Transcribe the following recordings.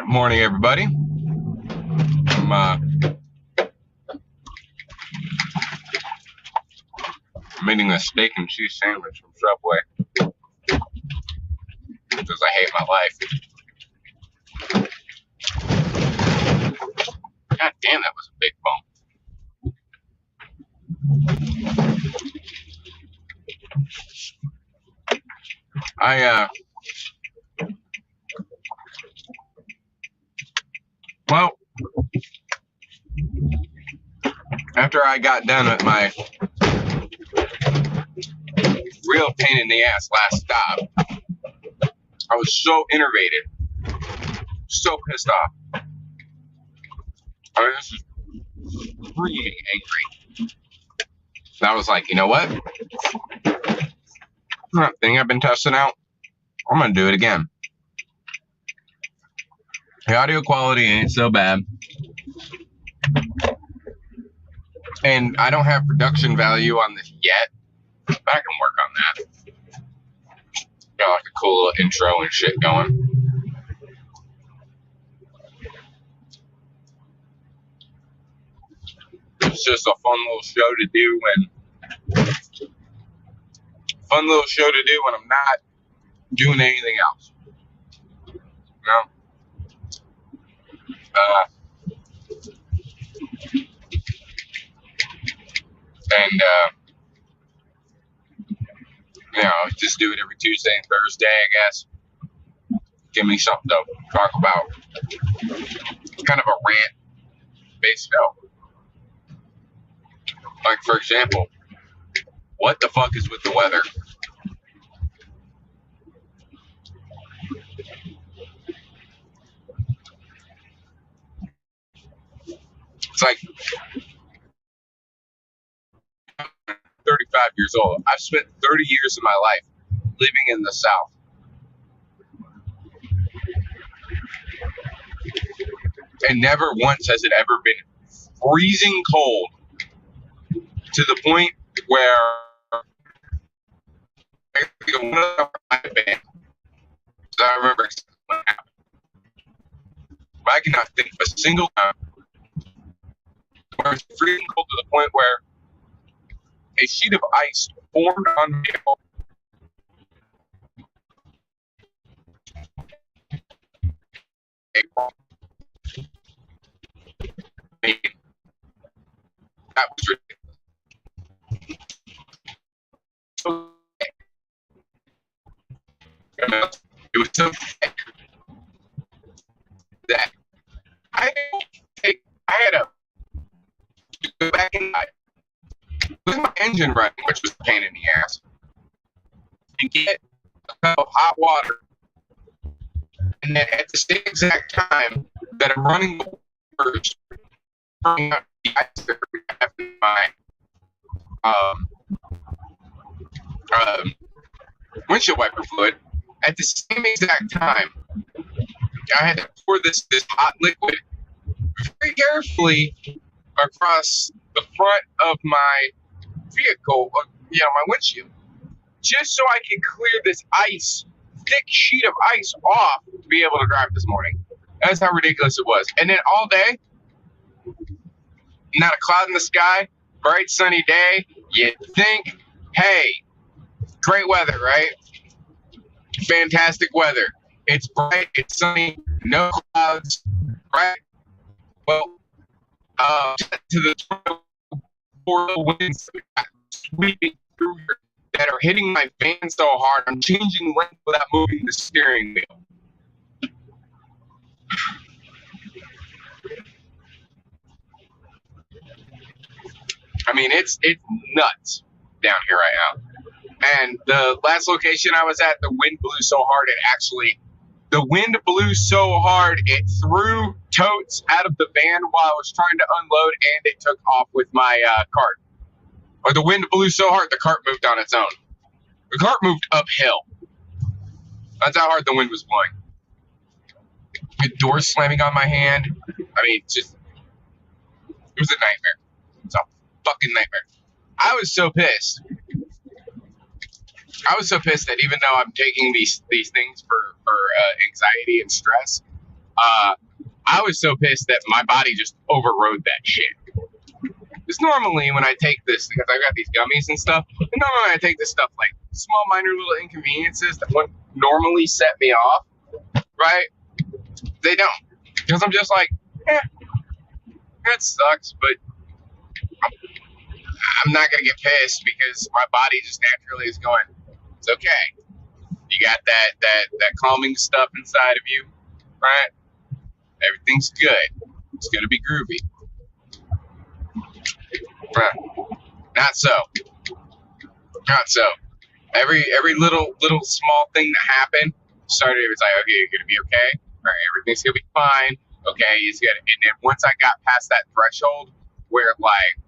Morning, everybody. I'm eating a steak and cheese sandwich from Subway because I hate my life. God damn, that was a big bump. Well, after I got done with my real pain in the ass last stop, I was so enervated, so pissed off. I mean, this is screaming angry. And I was like, you know what? That thing I've been testing out, I'm gonna do it again. The audio quality ain't so bad. And I don't have production value on this yet, but I can work on that. Got like a cool little intro and shit going. It's just a fun little show to do when I'm not doing anything else. You know? Just do it every Tuesday and Thursday, I guess. Give me something to talk about. Kind of a rant-based show. Like, for example, what the fuck is with the weather? It's like 35 years old. I've spent 30 years of my life living in the South. And never once has it ever been freezing cold to the point where one of my band, I remember what happened. But I cannot think of a single time where it's freezing cold to the point where a sheet of ice formed on my vehicle. That was ridiculous. It was so thick that I had to go back and with my engine running, which was a pain in the ass, and get a cup of hot water. And then at the same exact time that I'm running the first, turning up the ice that I have in my windshield wiper fluid, at the same exact time, I had to pour this hot liquid very carefully across the front of my vehicle, my windshield, just so I could clear this thick sheet of ice off to be able to drive this morning. That's how ridiculous it was. And then all day, not a cloud in the sky, bright sunny day. You'd think, hey, great weather, right? Fantastic weather. It's bright, it's sunny, no clouds, right? Well, to the winds sweeping through here that are hitting my van so hard, I'm changing length without moving the steering wheel. I mean, it's nuts down here right now. And the last location I was at, the wind blew so hard it threw totes out of the van while I was trying to unload, and it took off with my cart. Or the wind blew so hard, the cart moved on its own. The cart moved uphill. That's how hard the wind was blowing. The doors slamming on my hand. I mean, it was a nightmare. It's a fucking nightmare. I was so pissed that even though I'm taking these things for anxiety and stress, I was so pissed that my body just overrode that shit. Because normally when I take this, because I got these gummies and stuff, and normally when I take this stuff, like small minor little inconveniences that would normally set me off, right? They don't. Because I'm just like, that sucks, but I'm not gonna get pissed because my body just naturally is going, it's okay. You got that calming stuff inside of you, right? Everything's good. It's gonna be groovy. But not so. Not so. Every little small thing that happened started. It was like, okay, you're gonna be okay. All right, everything's gonna be fine. Okay, it's good. And then once I got past that threshold, where like,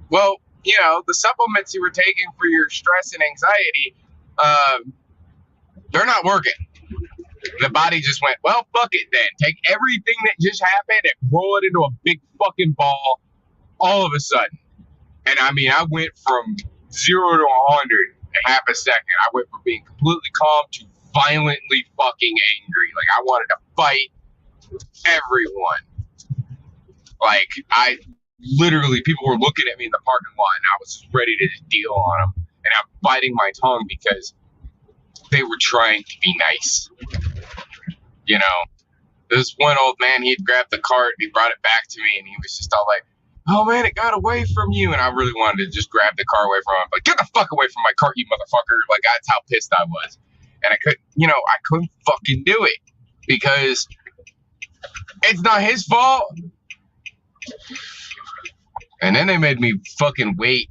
well, you know, the supplements you were taking for your stress and anxiety, they're not working. The body just went, well, fuck it then. Take everything that just happened and roll it into a big fucking ball all of a sudden. And I mean, I went from 0 to 100 in half a second. I went from being completely calm to violently fucking angry. Like, I wanted to fight everyone. Like, I literally, people were looking at me in the parking lot and I was just ready to just deal on them. And I'm biting my tongue because they were trying to be nice. You know, this one old man, he'd grabbed the cart, he brought it back to me, and he was just all like, oh man, it got away from you. And I really wanted to just grab the car away from him. Like, get the fuck away from my cart, you motherfucker. Like, that's how pissed I was. And I couldn't fucking do it because it's not his fault. And then they made me fucking wait.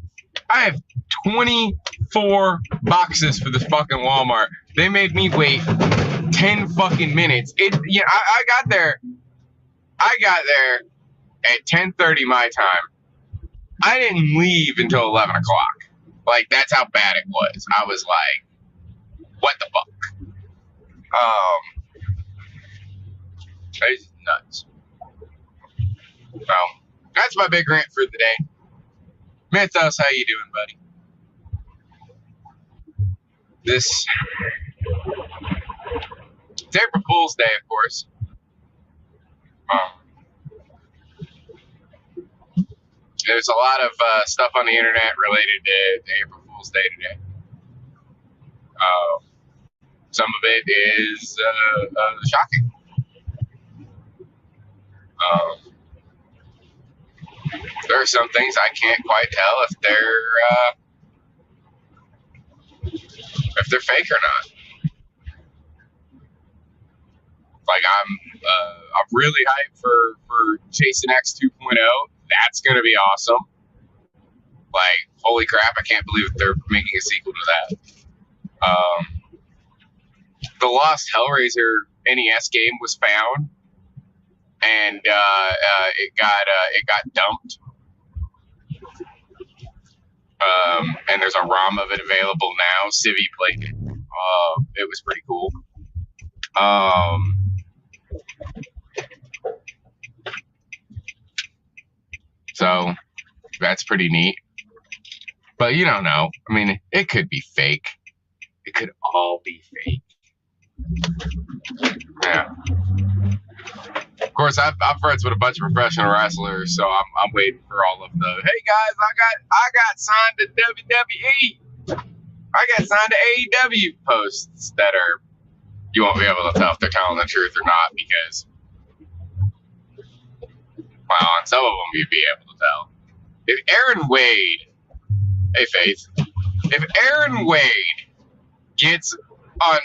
I have 24 boxes for this fucking Walmart. They made me wait 10 fucking minutes. I got there at 10:30 my time. I didn't leave until 11 o'clock. Like, that's how bad it was. I was like, what the fuck? It's nuts. So, that's my big rant for the day. Mythos, how you doing, buddy? It's April Fool's Day, of course. There's a lot of stuff on the internet related to April Fool's Day today. Some of it is shocking. There are some things I can't quite tell if they're fake or not. Like, I'm really hyped for Jason X 2.0. That's gonna be awesome. Like, holy crap! I can't believe they're making a sequel to that. The Lost Hellraiser NES game was found, and it got dumped. And there's a ROM of it available now. Civi played it. It was pretty cool. So that's pretty neat. But you don't know. I mean, it could be fake. It could all be fake. Yeah. Of course, I'm friends with a bunch of professional wrestlers, so I'm waiting for all of the, hey guys, I got signed to WWE. I got signed to AEW posts that are, you won't be able to tell if they're telling the truth or not because, well, on some of them you'd be able to tell. If Aaron Wade, hey Faith, if Aaron Wade gets on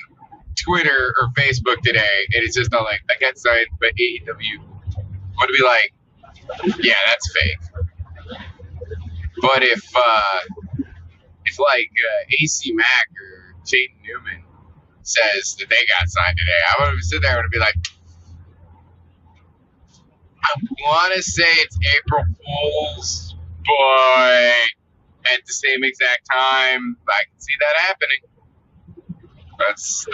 Twitter or Facebook today, and it's just not like, I got signed by AEW, I'm gonna be like, yeah, that's fake. But if like AC Mack or Jaden Newman says that they got signed today, I'm gonna sit there and be like, I want to say it's April Fool's, but at the same exact time, I can see that happening. That's I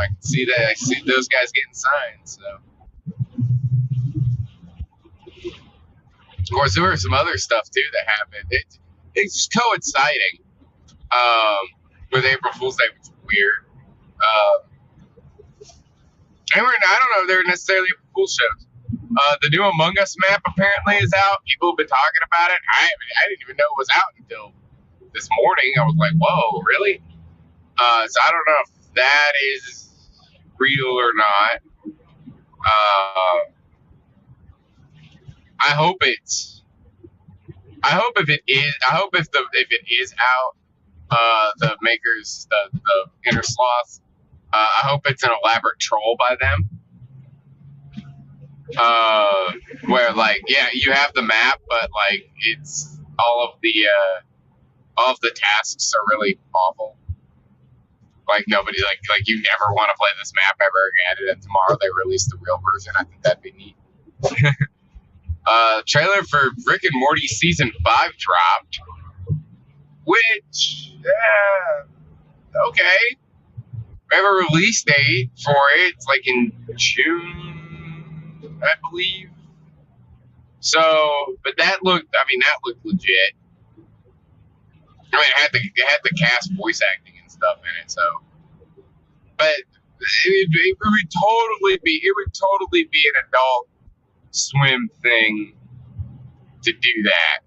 can see that. I see those guys getting signed. So, of course, there were some other stuff too that happened. It's just coinciding with April Fool's Day, which is weird. I don't know if they're necessarily full shows. The new Among Us map apparently is out. People have been talking about it. I didn't even know it was out until this morning. I was like, whoa, really? So I don't know if that is real or not. I hope it's. I hope if it is. I hope if it is out, the makers, the Inner Sloth. I hope it's an elaborate troll by them. Where like, yeah, you have the map, but like it's all of the tasks are really awful. Like nobody like you never want to play this map ever again, and then tomorrow they release the real version. I think that'd be neat. Trailer for Rick and Morty season 5 dropped, which okay. We have a release date for it. It's like in June, I believe. So, but that looked legit. I mean, it had the cast voice acting and stuff in it. So, but it would totally be an Adult Swim thing to do that.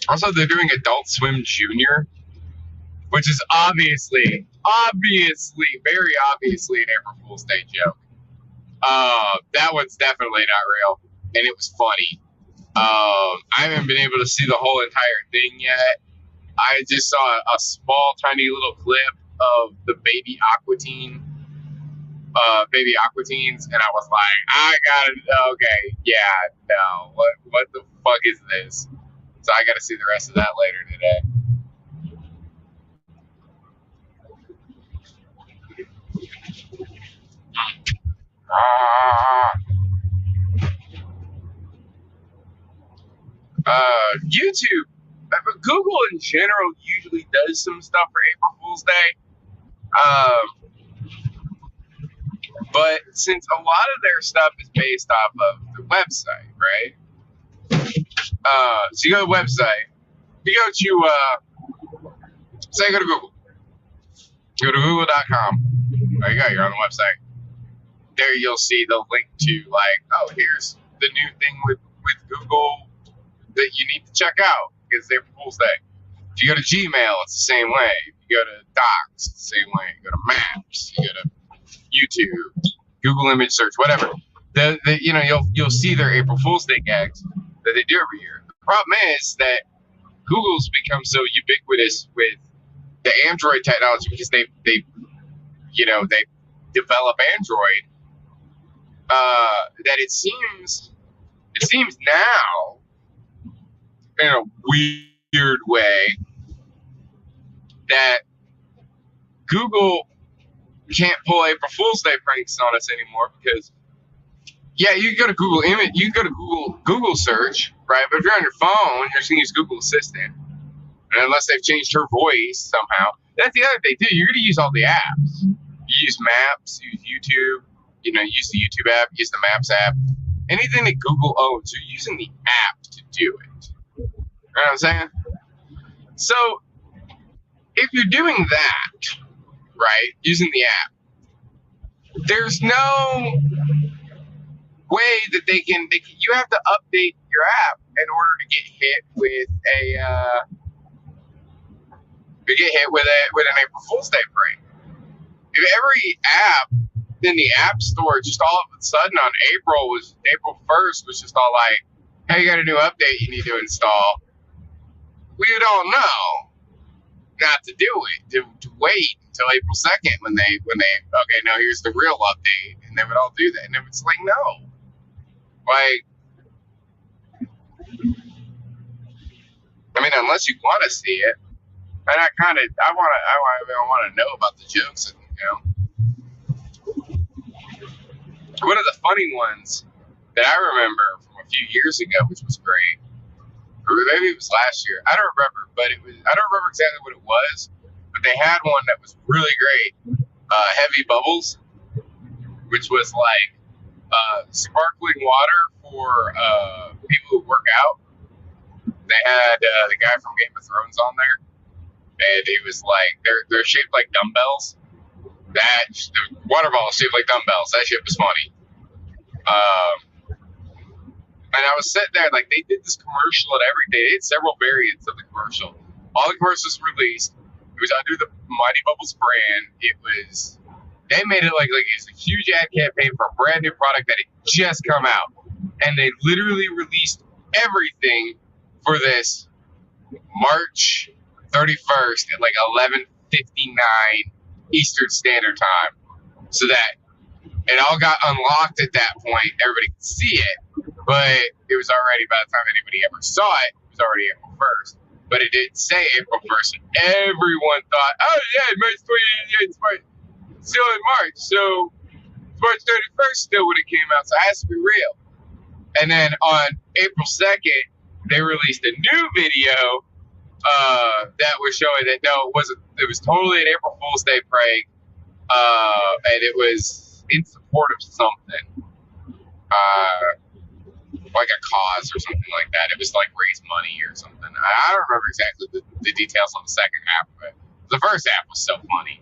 Also, they're doing Adult Swim Junior, which is obviously, very obviously an April Fool's Day joke. That one's definitely not real, and it was funny. I haven't been able to see the whole entire thing yet. I just saw a small, tiny little clip of the baby Aquatines, and I was like, okay, yeah, no, what the fuck is this? So I gotta see the rest of that later today. YouTube, Google in general usually does some stuff for April Fool's Day. But since a lot of their stuff is based off of the website, right? So you go to the website, you go to, say go to Google. Go to google.com. There you go, you're on the website. There you'll see the link to here's the new thing with Google that you need to check out because it's April Fool's Day. If you go to Gmail, it's the same way. If you go to Docs, it's the same way. You go to Maps, you go to YouTube, Google image search, whatever. You'll see their April Fool's Day gags that they do every year. The problem is that Google's become so ubiquitous with the Android technology because they develop Android that it seems now in a weird way that Google can't pull April Fool's Day pranks on us anymore because you can go to Google Image, you can go to Google search, right? But if you're on your phone, you're just gonna use Google Assistant, and unless they've changed her voice somehow, that's the other thing too. You're gonna use all the apps. You use Maps, use YouTube, use the YouTube app, use the Maps app. Anything that Google owns, you're using the app to do it. You know what I'm saying? So if you're doing that, right, using the app, there's no way that they can you have to update your app in order to get hit with an April Fool's Day prank. If every app in the App Store just all of a sudden on April 1st was just all like, hey, you got a new update you need to install, we don't know not to do it, to wait until April 2nd when they okay, no, here's the real update, and they would all do that, and it was like, no, unless you want to see it, and I want to know about the jokes, One of the funny ones that I remember from a few years ago, which was great, or maybe it was last year, I don't remember, but I don't remember exactly what it was, but they had one that was really great, Heavy Bubbles, which was sparkling water for people who work out. They had the guy from Game of Thrones on there, and it was they're shaped like dumbbells, That the water bottles shaped like dumbbells. That shit was funny. And I was sitting there, like, they did this commercial and everything. They did several variants of the commercial. All the commercials released. It was under the Mighty Bubbles brand. They made it like it's a huge ad campaign for a brand new product that had just come out. And they literally released everything for this March 31st at like 11:59 Eastern Standard Time. So that it all got unlocked at that point. Everybody could see it. But it was already, by the time anybody ever saw it, it was already April 1st. But it didn't say April 1st. Everyone thought, oh yeah, March 28th, it's still in March. So March 31st still when it came out, so it has to be real. And then on April 2nd, they released a new video that was showing that no, it was totally an April Fool's Day prank. And it was in support of something. Like a cause or something like that. It was like raise money or something. I don't remember exactly the details on the second half of it. The first half was so funny.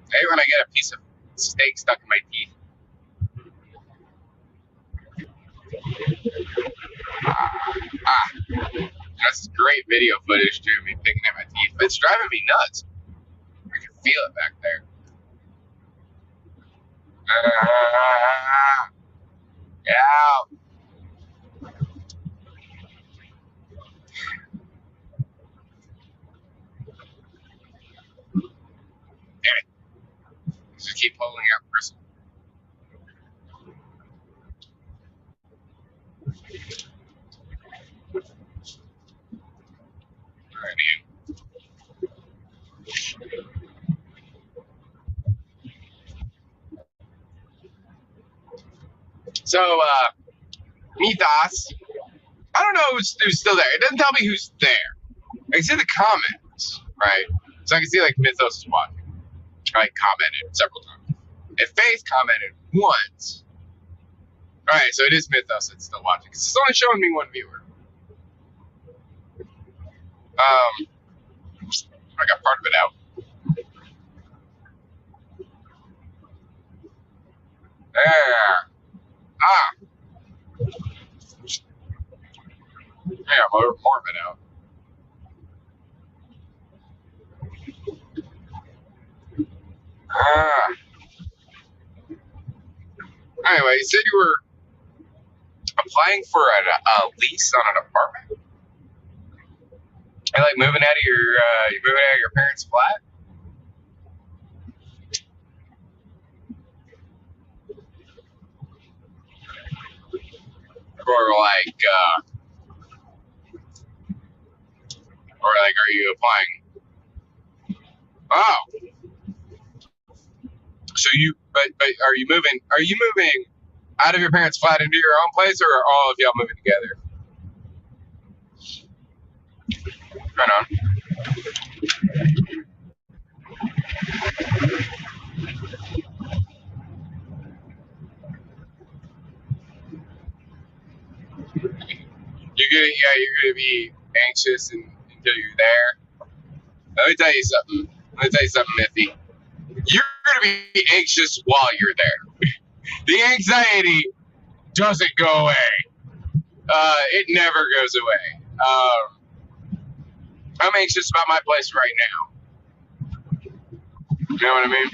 Hey, when I get a piece of steak stuck in my teeth. That's great video footage too, me picking at my teeth. But it's driving me nuts. I can feel it back there. Yeah. Damn it. Just keep pulling out bristle. Alright, so, Mythos. I don't know who's still there. It doesn't tell me who's there. I can see the comments, right? So I can see like Mythos is watching. I commented several times. And Faith commented once. Alright, so it is Mythos that's still watching. Because it's only showing me one viewer. I got part of it out. There. Yeah, more of it out. Anyway, you said you were applying for a lease on an apartment? And like moving out of your parents' flat? Or like, are you applying? Oh, so but are you moving out of your parents' flat into your own place, or are all of y'all moving together? Right on. You're gonna be anxious until you're there. Let me tell you something, Mithy. You're gonna be anxious while you're there. The anxiety doesn't go away. It never goes away. I'm anxious about my place right now. You know what I mean?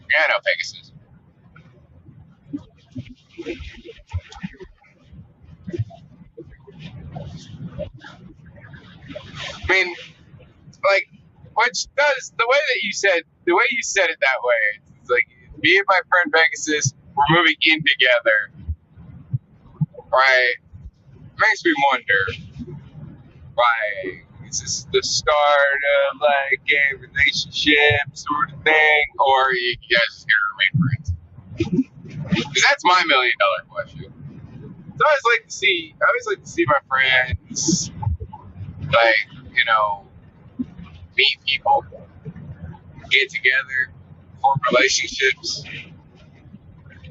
Yeah, I know Pegasus. I mean, like, which does the way you said it that way. It's like me and my friend Pegasus, we're moving in together, right? Makes me wonder, like, is this the start of like a relationship sort of thing, or are you guys just gonna remain friends? Because that's my $1 million question. So I always like to see my friends, like, you know, meet people, get together, form relationships.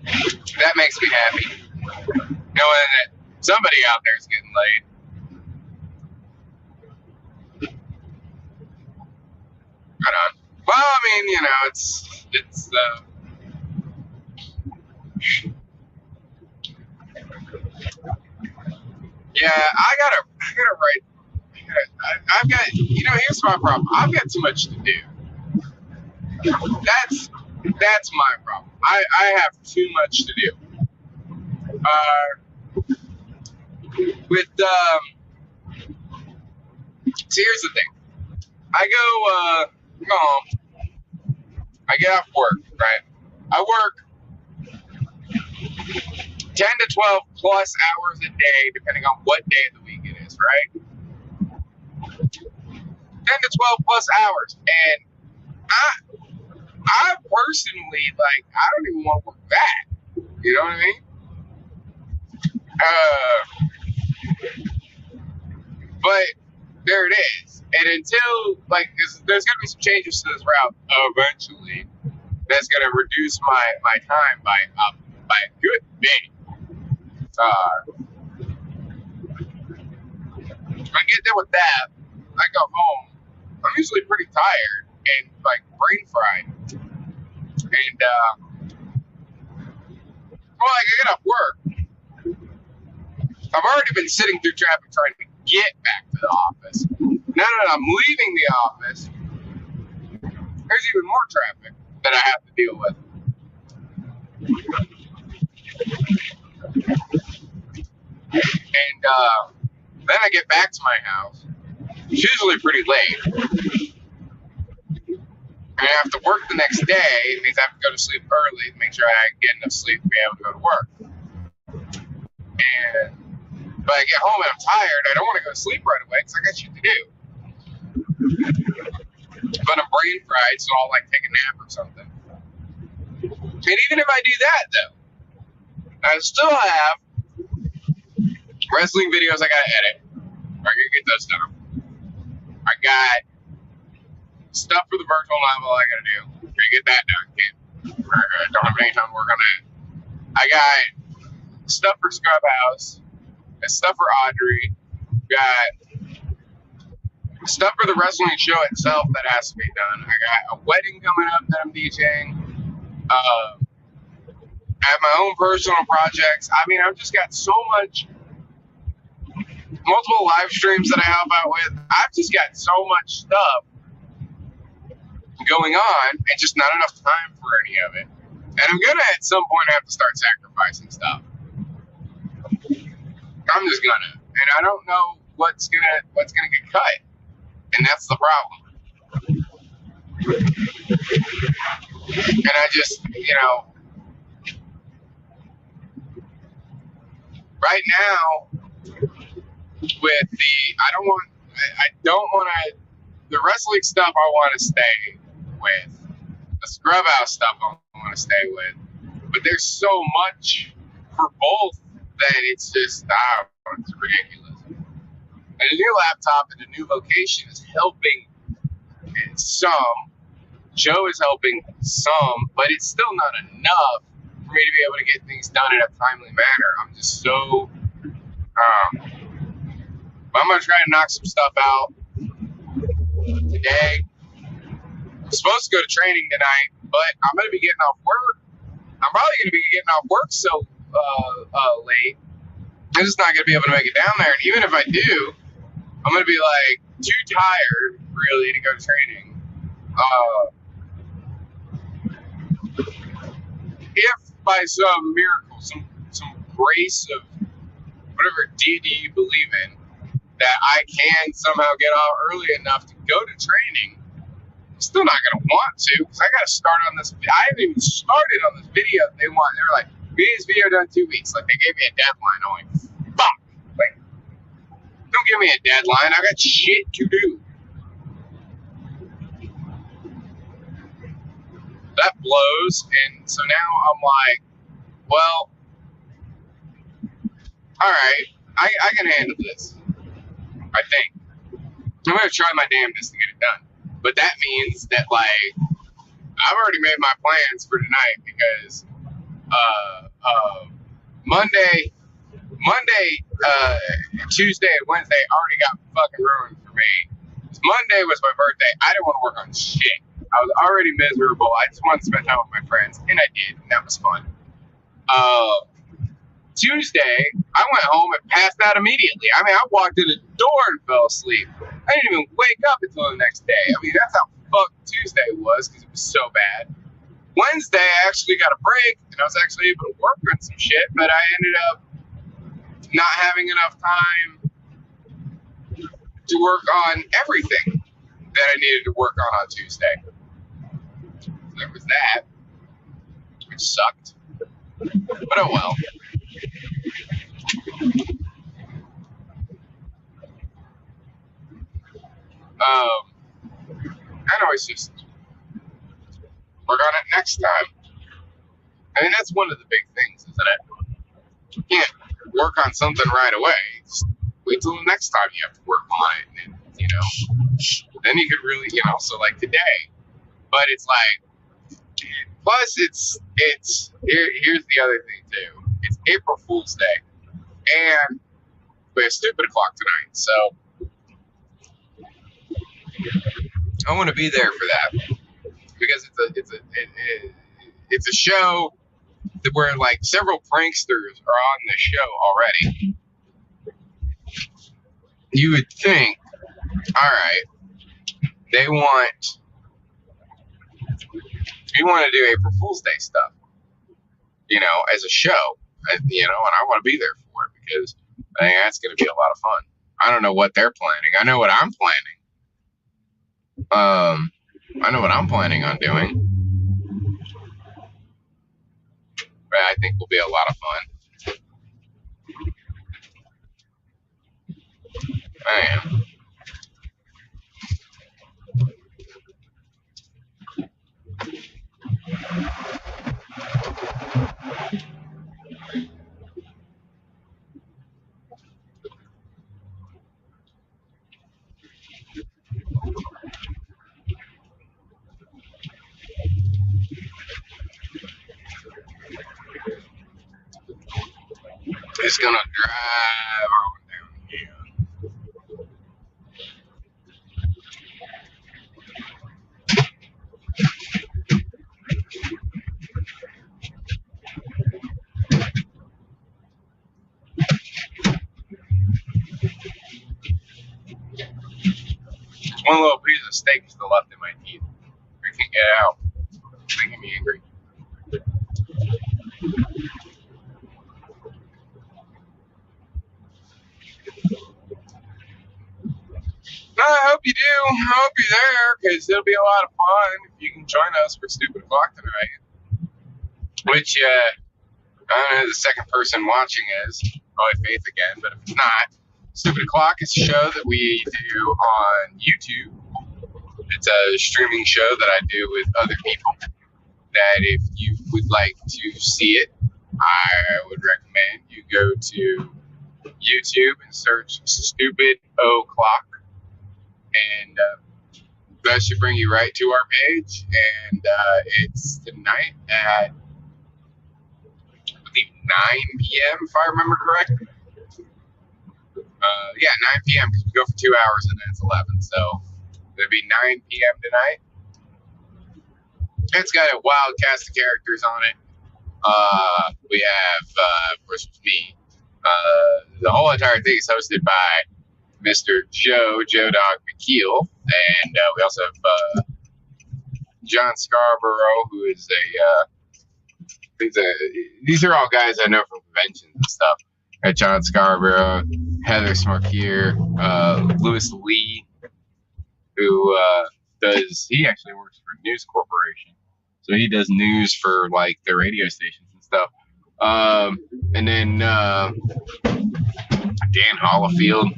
That makes me happy. Knowing that somebody out there is getting laid. Right on. Well, I mean, you know, it's yeah, I've got, you know, here's my problem. I've got too much to do. That's my problem. I have too much to do. With so here's the thing. I go home. I get off work, right? I work 10 to 12 plus hours a day, depending on what day of the week it is, right? 10 to 12 plus hours, and I personally, like, I don't even want to work that. You know what I mean? But there it is. And until, like, there's going to be some changes to this route eventually that's going to reduce my time by a good bit. When I get done with that, I go home. I'm usually pretty tired and, like, brain fried. And, well, like, I get off work. I've already been sitting through traffic trying to get back to the office. Now that I'm leaving the office, there's even more traffic that I have to deal with. And then I get back to my house. It's usually pretty late. And I have to work the next day. It means I have to go to sleep early to make sure I get enough sleep to be able to go to work. But I get home and I'm tired. I don't want to go to sleep right away because I got shit to do. But I'm brain fried, so I'll, like, take a nap or something. And even if I do that, though, I still have wrestling videos I gotta edit. I gotta get those done. I got stuff for the virtual novel I gotta do. Gotta get that done. I don't have any time to work on that. I got stuff for Scrubhouse. Stuff for Audrey. Got stuff for the wrestling show itself that has to be done. I got a wedding coming up that I'm DJing. I have my own personal projects. I mean, I've just got so much, multiple live streams that I help out with. I've just got so much stuff going on and just not enough time for any of it. And I'm gonna, at some point, have to start sacrificing stuff. I'm just gonna, and I don't know what's gonna get cut, and that's the problem. And I just, you know, right now with I don't want to, the wrestling stuff I want to stay with, the Scrubhouse stuff I want to stay with, but there's so much for both that it's just, it's ridiculous. And a new laptop and a new location is helping some. Joe is helping some, but it's still not enough for me to be able to get things done in a timely manner. I'm just so, but I'm going to try to knock some stuff out today. I'm supposed to go to training tonight, but I'm going to be getting off work. I'm probably going to be getting off work so late. I'm just not going to be able to make it down there. And even if I do, I'm going to be, like, too tired, really, to go to training. If by some miracle, some grace of whatever deity you believe in, that I can somehow get off early enough to go to training, I'm still not going to want to, because I got to start on this. I haven't even started on this video. They were like, we need this video done in 2 weeks. Like, they gave me a deadline. I'm like, fuck. Like, don't give me a deadline. I got shit to do. That blows, and so now I'm like, well, all right, I can handle this, I think. I'm going to try my damnedest to get it done. But that means that, like, I've already made my plans for tonight because Monday, Tuesday, and Wednesday already got fucking ruined for me. Monday was my birthday. I didn't want to work on shit. I was already miserable. I just wanted to spend time with my friends, and I did, and that was fun. Tuesday, I went home and passed out immediately. I mean, I walked in the door and fell asleep. I didn't even wake up until the next day. I mean, that's how fucked Tuesday was because it was so bad. Wednesday, I actually got a break, and I was actually able to work on some shit, but I ended up not having enough time to work on everything that I needed to work on Tuesday. So there was that, which sucked. But oh well. I'd always just work on it next time. I mean, that's one of the big things, isn't it? You can't work on something right away. Just wait till the next time you have to work on it, and you know, then you could really, you know, so like today. But it's like, plus it's here's the other thing too. It's April Fool's Day, and we have Stupid O'Clock tonight, so I want to be there for that because it's a show where like several pranksters are on the show already. You would think, all right, you want to do April Fool's Day stuff, you know, as a show, you know, and I want to be there for it because I think that's going to be a lot of fun. I don't know what they're planning. I know what I'm planning. I know what I'm planning on doing. But I think will be a lot of fun. Man. It's gonna drive on down here. There's one little piece of steak still left in my teeth. I can't get it out. It's making me angry. No, I hope you do. I hope you're there because it'll be a lot of fun if you can join us for Stupid O'Clock tonight. Which, I don't know who the second person watching is. Probably Faith again, but if it's not, Stupid O'Clock is a show that we do on YouTube. It's a streaming show that I do with other people. That if you would like to see it, I would recommend you go to YouTube and search Stupid O'Clock. And that should bring you right to our page. And it's tonight at, I believe, 9 p.m., if I remember correctly. Yeah, 9 p.m., because we go for 2 hours and then it's 11. So it'll be 9 p.m. tonight. It's got a wild cast of characters on it. We have, of course, me. The whole entire thing is hosted by Mr. Joe Dog McKeel, and we also have John Scarborough, who is these are all guys I know from conventions and stuff. John Scarborough, Heather Smarkier, Lewis Lee, who he actually works for News Corporation, so he does news for like the radio stations and stuff. And then Dan Hollifield.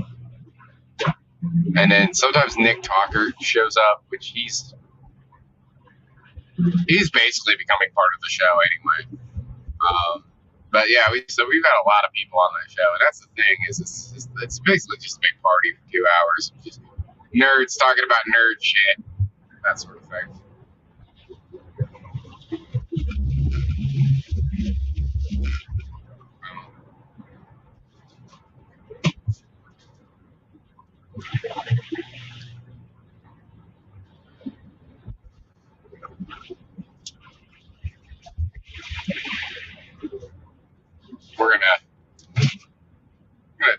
And then sometimes Nick Talker shows up, which he's basically becoming part of the show anyway. But yeah, we've got a lot of people on that show, and that's the thing is it's basically just a big party for 2 hours, just nerds talking about nerd shit. that sort of thing. We're gonna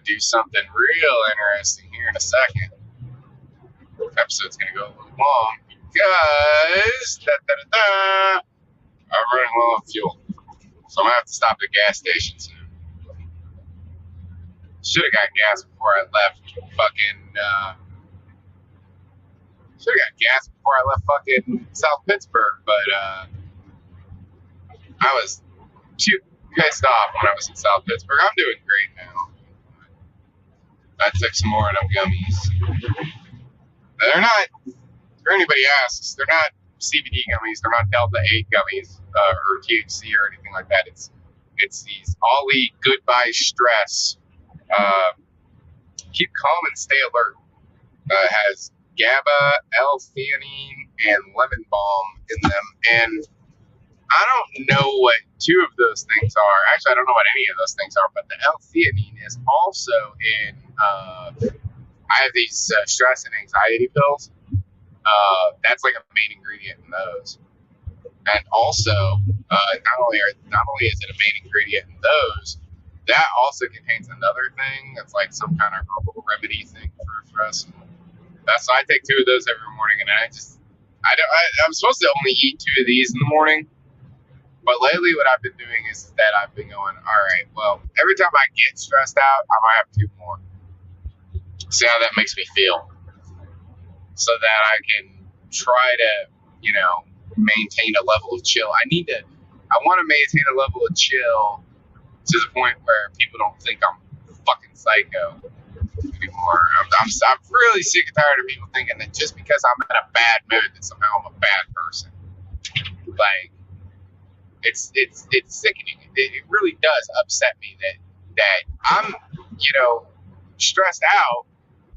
do something real interesting here in a second. The episode's gonna go a little long because I'm running low on fuel, so I'm gonna have to stop at a gas station soon. Should have got gas before I left. Should have got gas before I left fucking South Pittsburgh, but I was too pissed off when I was in South Pittsburgh. I'm doing great now. I took some more of them gummies. They're not, for anybody asks, they're not CBD gummies. They're not Delta 8 gummies or THC or anything like that. It's these Ollie Goodbye Stress. Keep calm and stay alert. Has GABA, L-theanine, and lemon balm in them. And I don't know what two of those things are. Actually, I don't know what any of those things are, but the L-theanine is also in, I have these stress and anxiety pills. That's like a main ingredient in those. And also, not only is it a main ingredient in those, that also contains another thing that's like some kind of herbal remedy thing for stress. So I take 2 of those every morning, and I'm supposed to only eat 2 of these in the morning. But lately, what I've been doing is that I've been going, all right, well, every time I get stressed out, I might have 2 more. See how that makes me feel. So that I can try to, maintain a level of chill. I want to maintain a level of chill to the point where people don't think I'm fucking psycho anymore. I'm really sick and tired of people thinking that just because I'm in a bad mood that somehow I'm a bad person. Like, it's sickening. It really does upset me that I'm, stressed out.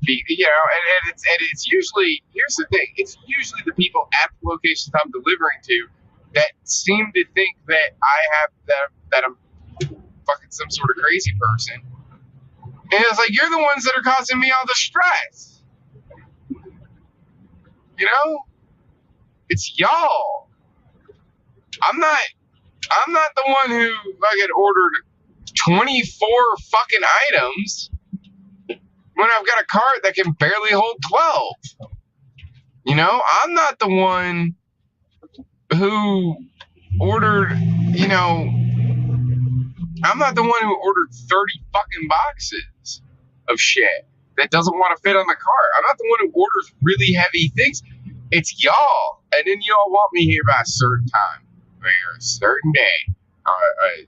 And it's usually, here's the thing, it's usually the people at the locations I'm delivering to that seem to think that I have that I'm fucking some sort of crazy person. And it's like, you're the ones that are causing me all the stress. It's y'all. I'm not the one who fucking ordered 24 fucking items when I've got a cart that can barely hold 12. I'm not the one who ordered, I'm not the one who ordered 30 fucking boxes of shit that doesn't want to fit on the cart. I'm not the one who orders really heavy things. It's y'all. And then y'all want me here by a certain time, or a certain day.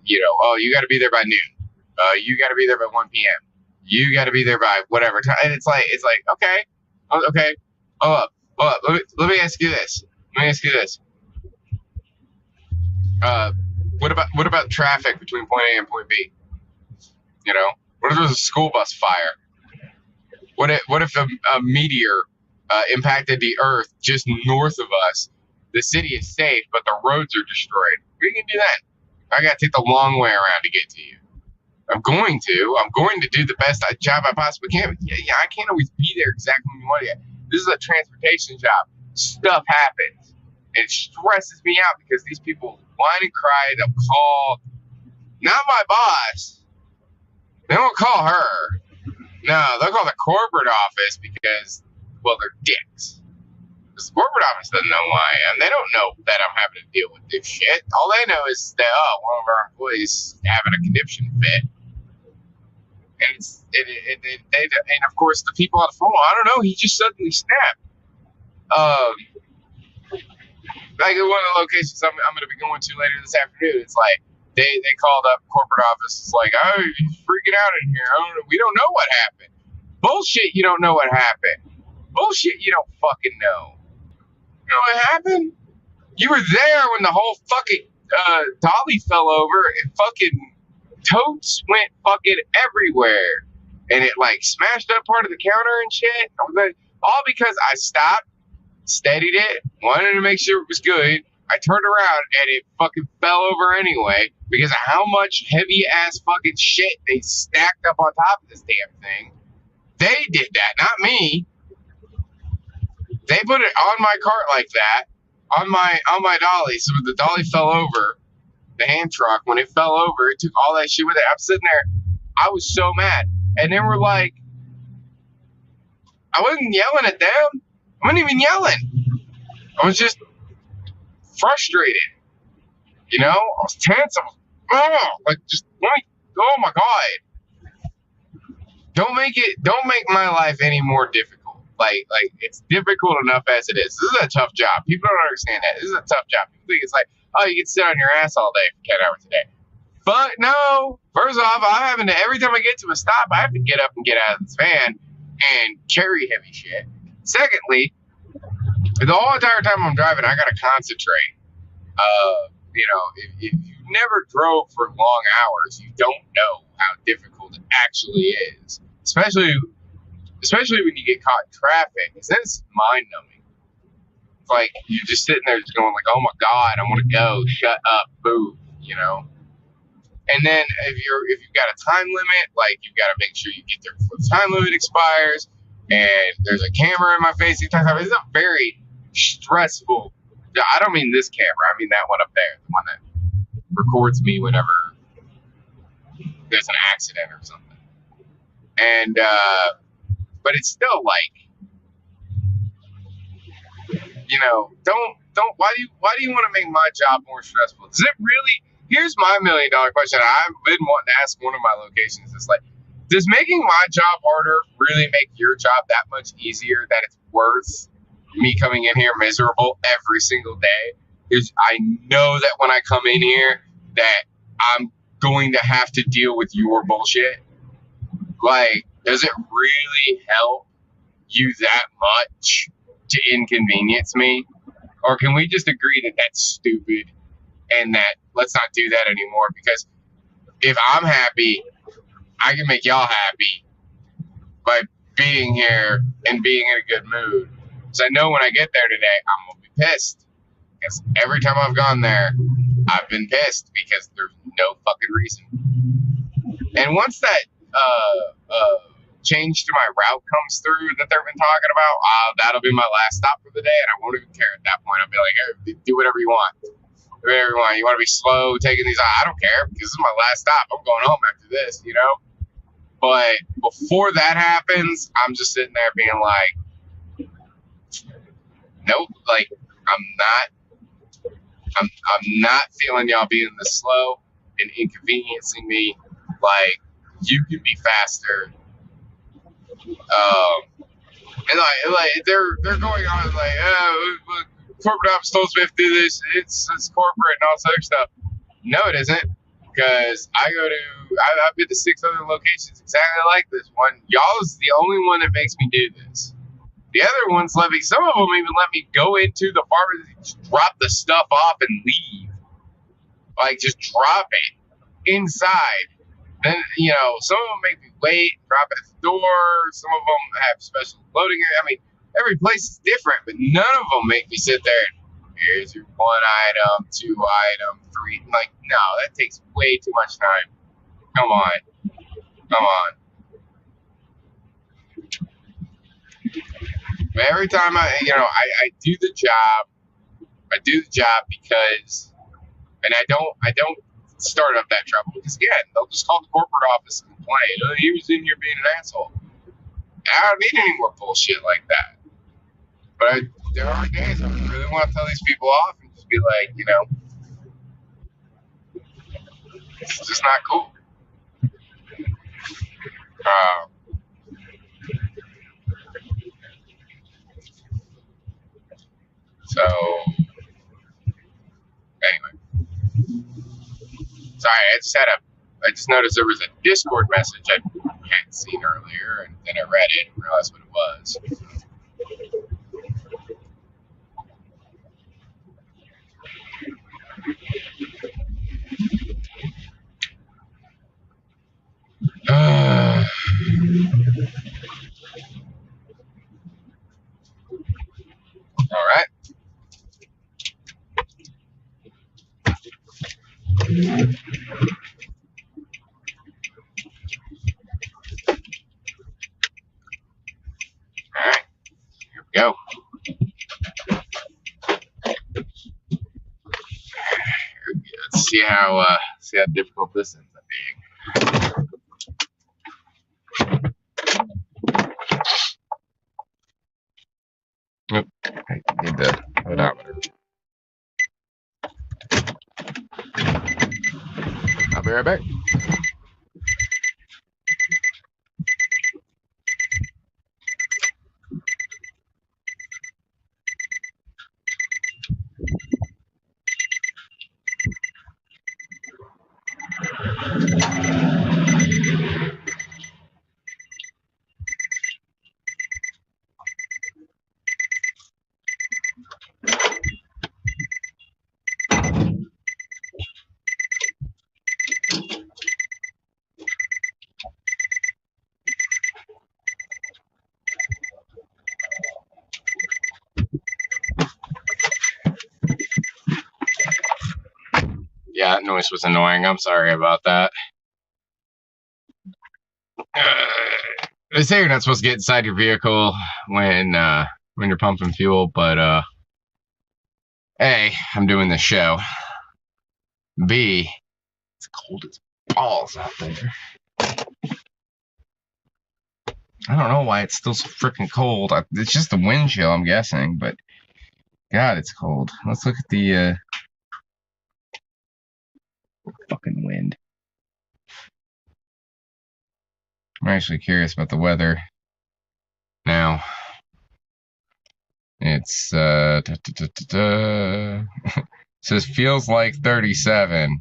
You got to be there by noon. You got to be there by 1 p.m. You got to be there by whatever time. And it's like, okay. Hold up. Let me ask you this. What about traffic between point A and point B? What if there's a school bus fire? What if a meteor impacted the Earth just north of us? The city is safe, but the roads are destroyed. We can do that. I got to take the long way around to get to you. I'm going to do the best job I possibly can. Yeah, I can't always be there exactly when you want to. This is a transportation job. Stuff happens. It stresses me out because these people whine and cry. They'll call, not my boss. They won't call her. No, they'll call the corporate office because, well, they're dicks. The corporate office doesn't know who I am. They don't know that I'm having to deal with this shit. All they know is that, one of our employees having a conniption fit. And and of course the people on the phone, I don't know, he just suddenly snapped. Like at one of the locations I'm going to be going to later this afternoon, it's like they called up corporate office. It's like, oh, you're freaking out in here. We don't know what happened. Bullshit, you don't know what happened. Bullshit, you don't fucking know. You know what happened? You were there when the whole fucking dolly fell over and fucking totes went fucking everywhere, and it like smashed up part of the counter and shit. All because I stopped steadied it, wanted to make sure it was good. I turned around and it fucking fell over anyway because of how much heavy ass fucking shit they stacked up on top of this damn thing. They did that, not me. They put it on my cart like that, on my dolly. So when the dolly fell over, the hand truck, when it fell over, it took all that shit with it. I'm sitting there, I was so mad. And then we're like, I wasn't yelling at them. I wasn't even yelling. I was just frustrated. You know, I was tense. I was, like, just, oh my God. Don't make my life any more difficult. Like it's difficult enough as it is. This is a tough job. People don't understand that. This is a tough job. People think it's like, oh, you can sit on your ass all day for 10 hours a day. But no, first off, every time I get to a stop, I have to get up and get out of this van and carry heavy shit. Secondly, the whole entire time I'm driving, I gotta concentrate. You know, if you never drove for long hours, you don't know how difficult it actually is. Especially when you get caught in traffic, because then it's mind-numbing. It's like you're just sitting there just going like, oh my God, I want to go, shut up, move, you know? And then if you've got a time limit, like you've got to make sure you get there before the time limit expires, and there's a camera in my face. It's a very stressful, I don't mean this camera, I mean that one up there, the one that records me whenever there's an accident or something. And, but it's still like, you know, why do you want to make my job more stressful? Does it really? Here's my $1 million question. I've been wanting to ask one of my locations. It's like, does making my job harder really make your job that much easier that it's worth me coming in here miserable every single day? Because I know that when I come in here that I'm going to have to deal with your bullshit. Like, does it really help you that much to inconvenience me? Or can we just agree that that's stupid and that let's not do that anymore? Because if I'm happy, I can make y'all happy by being here and being in a good mood. So I know when I get there today, I'm going to be pissed. Because every time I've gone there, I've been pissed because there's no fucking reason. And once that change to my route comes through that they've been talking about, that'll be my last stop for the day, and I won't even care at that point. I'll be like, hey, do whatever you want. Do whatever you want. You want to be slow taking these? I don't care, because this is my last stop. I'm going home after this, you know? But before that happens, I'm just sitting there being like, nope, like, I'm not feeling y'all being this slow and inconveniencing me. Like, you can be faster. And like they're going on like, corporate ops told me to do this. It's corporate and all this other stuff. No, it isn't, because I've been to 6 other locations exactly like this one. Y'all is the only one that makes me do this. The other ones let me. Some of them even let me go into the pharmacy, drop the stuff off, and leave. Like, just drop it inside. Then, you know, some of them make me wait, drop it at the door. Some of them have special loading. I mean, every place is different, but none of them make me sit there and, here's your 1 item, 2 item, 3. Like, no, that takes way too much time. Come on. But every time I do the job, because, and I don't start up that trouble, because again, they'll just call the corporate office and complain. Oh, he was in here being an asshole. I don't need any more bullshit like that. But there are days I really want to tell these people off and just be like, you know, it's just not cool. So anyway, sorry, I just noticed there was a Discord message I hadn't seen earlier, and then I read it and realized what it was. All Alright, here we go. Let's see how difficult this ends up being. Oop, I need the odometer. I'll be right back. Yeah, that noise was annoying. I'm sorry about that. They say you're not supposed to get inside your vehicle when you're pumping fuel, but A, I'm doing this show. B, it's cold as balls out there. I don't know why it's still so freaking cold. It's just the wind chill, I'm guessing, but God, it's cold. Let's look at the fucking wind. I'm actually curious about the weather now. It's says feels like 37.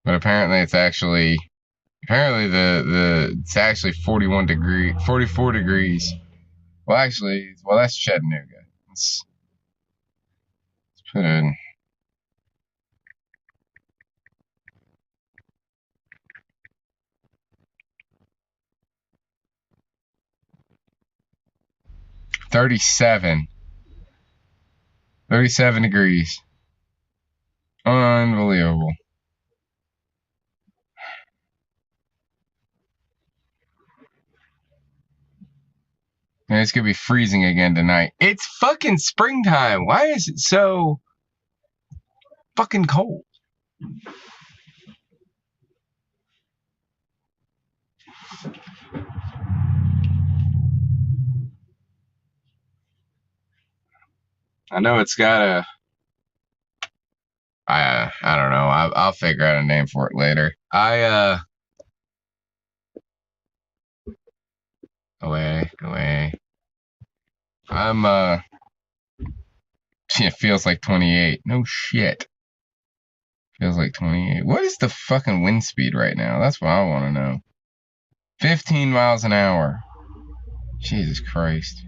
But apparently it's actually it's actually 44 degrees. Well, actually, that's Chattanooga. Let's put in. $37 degrees. Unbelievable. And it's gonna be freezing again tonight. It's fucking springtime. Why is it so fucking cold? I know it's got a. I don't know. I'll figure out a name for it later. Away. It feels like 28. No shit. Feels like 28. What is the fucking wind speed right now? That's what I want to know. 15 miles an hour. Jesus Christ.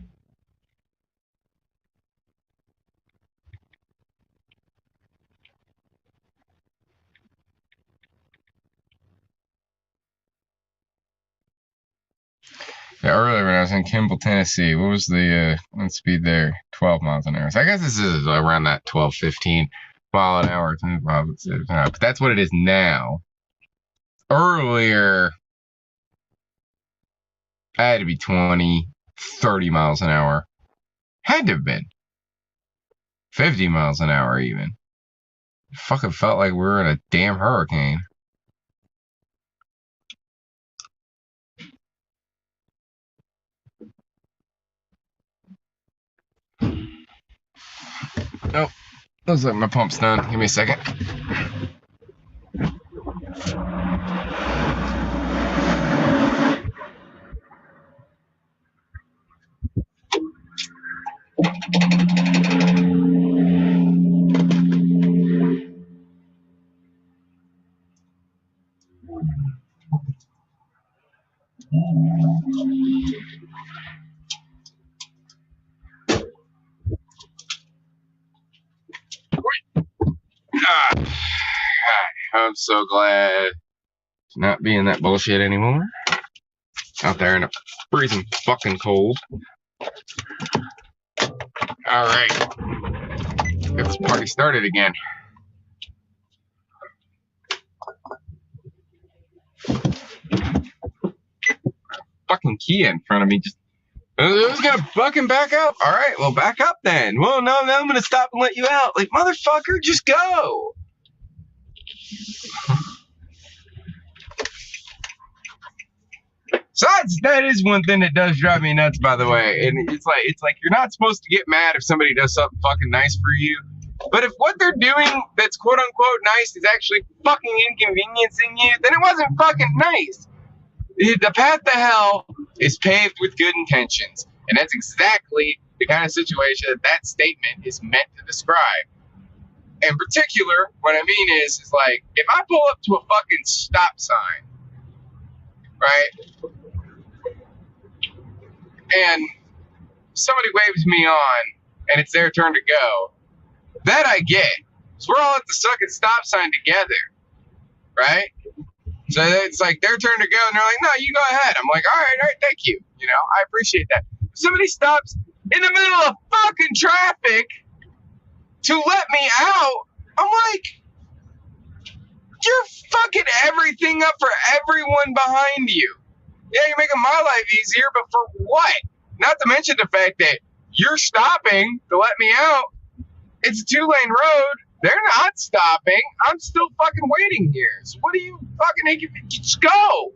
Yeah, earlier when I was in Kimball, Tennessee, what was the wind speed there? 12 miles an hour. So I guess this is around that 12, 15 mile an hour. But that's what it is now. Earlier, I had to be 20, 30 miles an hour. Had to have been. 50 miles an hour even. It fucking felt like we were in a damn hurricane. Oh, looks like my pump's done. Give me a second. I'm so glad to not be in that bullshit anymore. Out there in the freezing fucking cold. Alright. Get this party started again. Fucking Kia in front of me just. It was gonna fucking back up. All right, well, back up then. Well, no, I'm gonna stop and let you out. Like, motherfucker, just go. Besides, that is one thing that does drive me nuts, by the way. And it's like you're not supposed to get mad if somebody does something fucking nice for you. But if what they're doing that's quote unquote nice is actually fucking inconveniencing you, then it wasn't fucking nice. The path to hell is paved with good intentions. And that's exactly the kind of situation that statement is meant to describe. In particular, what I mean is like, if I pull up to a fucking stop sign, right? And somebody waves me on, and it's their turn to go. That I get. So we're all at the sucking stop sign together, right? So it's like their turn to go, and they're like, no, you go ahead. I'm like, all right, thank you. You know, I appreciate that. Somebody stops in the middle of fucking traffic to let me out. I'm like, you're fucking everything up for everyone behind you. Yeah, you're making my life easier, but for what? Not to mention the fact that you're stopping to let me out. It's a 2-lane road. They're not stopping. I'm still fucking waiting here. So what do you fucking think? Just go.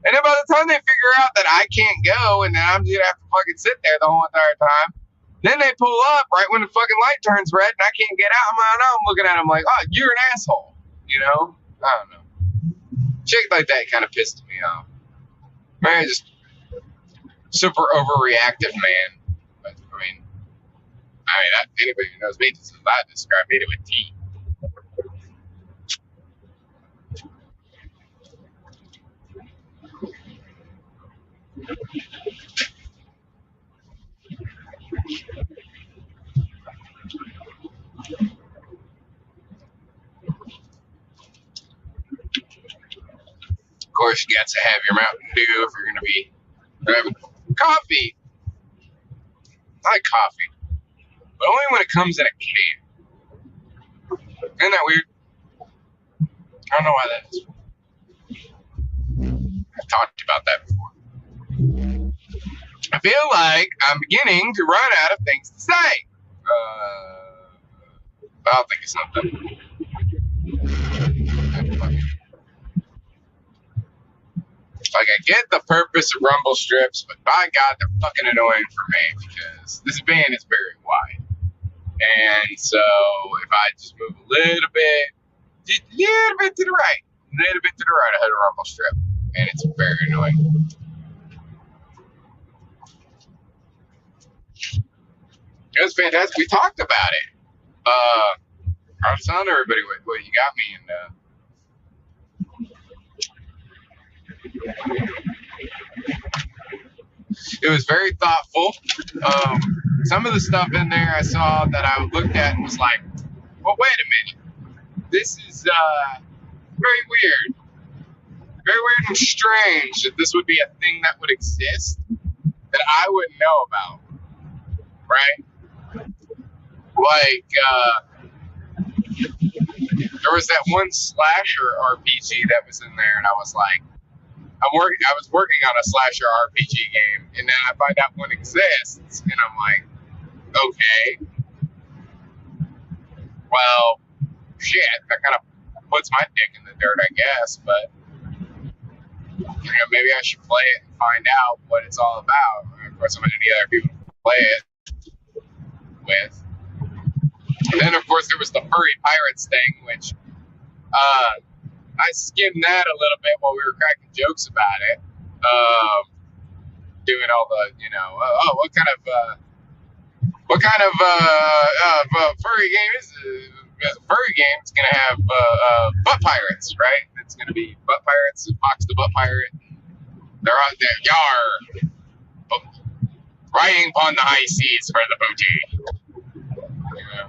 And then by the time they figure out that I can't go and that I'm just gonna have to fucking sit there the whole entire time, then they pull up right when the fucking light turns red and I can't get out. I'm looking at them like, oh, you're an asshole. You know? I don't know. Shit like that kind of pisses me off. Man, just super overreactive man. But, I mean, anybody who knows me does not describe me to a T. Of course, you got to have your Mountain Dew if you're going to be having coffee. I like coffee, but only when it comes in a can. Isn't that weird? I don't know why that is. I've talked about that before. I feel like I'm beginning to run out of things to say. I'll think of something. Like, I get the purpose of rumble strips, but by God, they're fucking annoying for me because this van is very wide. And so if I just move a little bit to the right, I hit a rumble strip. And it's very annoying. It was fantastic. We talked about it. I was telling everybody what you got me, and it was very thoughtful. Some of the stuff in there I saw that I looked at and was like, well, wait a minute. This is very weird. Very weird and strange that this would be a thing that would exist that I wouldn't know about. Right? Like, there was that one slasher RPG that was in there, and I was like, I was working on a slasher RPG game, and then I find out one exists, and I'm like, okay, well, shit, that kind of puts my dick in the dirt, I guess, but, you know, maybe I should play it and find out what it's all about. And of course, I'm going to need other people to play it with. And then, of course, there was the Furry Pirates thing, which, I skimmed that a little bit while we were cracking jokes about it. Doing all the, you know, what kind of furry game is it? Because a furry game, it's going to have butt pirates, right? It's going to be butt pirates, Fox the butt pirate. They're out there, yar, riding upon the high seas for the booty. You know.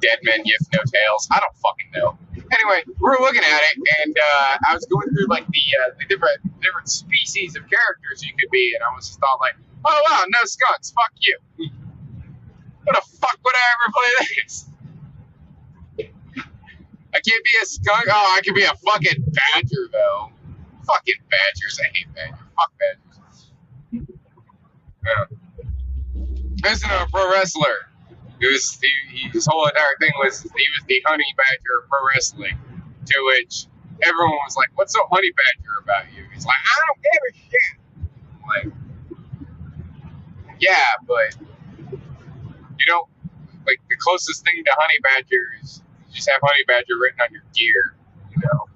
Dead men give no tails. I don't fucking know. Anyway, we were looking at it, and I was going through like the different species of characters you could be, and I was just thought like, oh wow, no skunks, fuck you. What the fuck would I ever play this? I can't be a skunk. Oh, I can be a fucking badger, though. Fucking badgers. I hate badgers. Fuck badgers. Yeah. Listen to a pro wrestler. His whole entire thing was he was the honey badger of pro wrestling. To which everyone was like, "What's so honey badger about you?" He's like, "I don't give a shit." I'm like, yeah, but you know, like the closest thing to honey badger is you just have honey badger written on your gear. You know,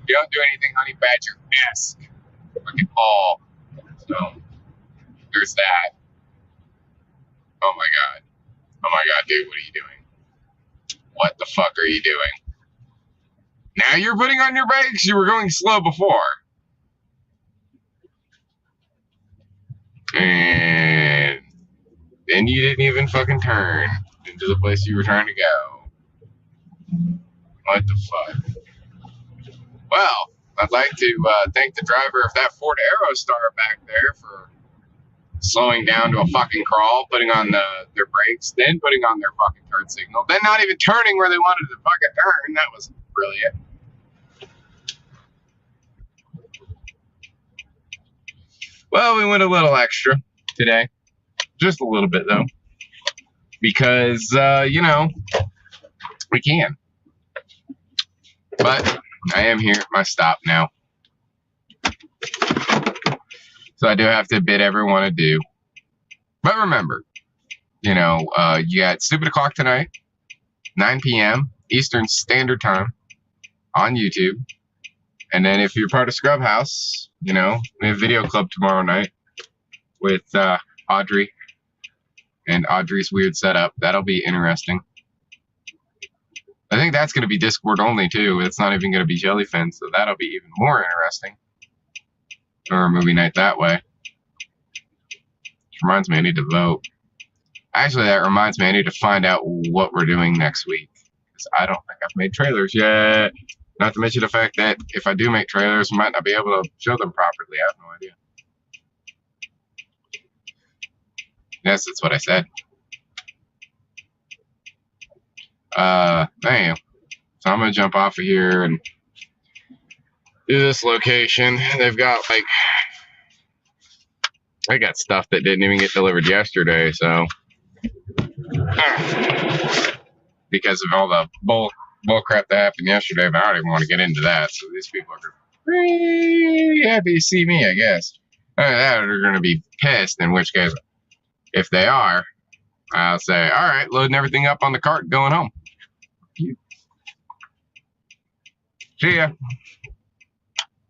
you don't do anything honey badger-esque, like at all. So there's that. Oh my god. Oh my god, dude, what are you doing? What the fuck are you doing? Now you're putting on your brakes? You were going slow before. And then you didn't even fucking turn into the place you were trying to go. What the fuck? Well, I'd like to thank the driver of that Ford Aerostar back there for slowing down to a fucking crawl, putting on their brakes, then putting on their fucking turn signal, then not even turning where they wanted to fucking turn. That was brilliant. Well, we went a little extra today. Just a little bit, though. Because, you know, we can. But I am here at my stop now. So I do have to bid everyone adieu. But remember, you know, you got Stupid O'Clock tonight, 9 p.m. Eastern Standard Time on YouTube. And then if you're part of Scrub House, you know, we have Video Club tomorrow night with Audrey and Audrey's weird setup. That'll be interesting. I think that's going to be Discord only, too. It's not even going to be Jellyfin, so that'll be even more interesting. Or a movie night that way. Which reminds me, I need to vote. Actually, that reminds me, I need to find out what we're doing next week. Because I don't think I've made trailers yet. Not to mention the fact that if I do make trailers, I might not be able to show them properly. I have no idea. Yes, that's what I said. Damn. So I'm going to jump off of here and do this location. They've got, like, I got stuff that didn't even get delivered yesterday, so. Because of all the bull crap that happened yesterday, but I don't even want to get into that. So these people are pretty happy to see me, I guess. They're going to be pissed, in which case, if they are, I'll say, all right, loading everything up on the cart, going home. See ya.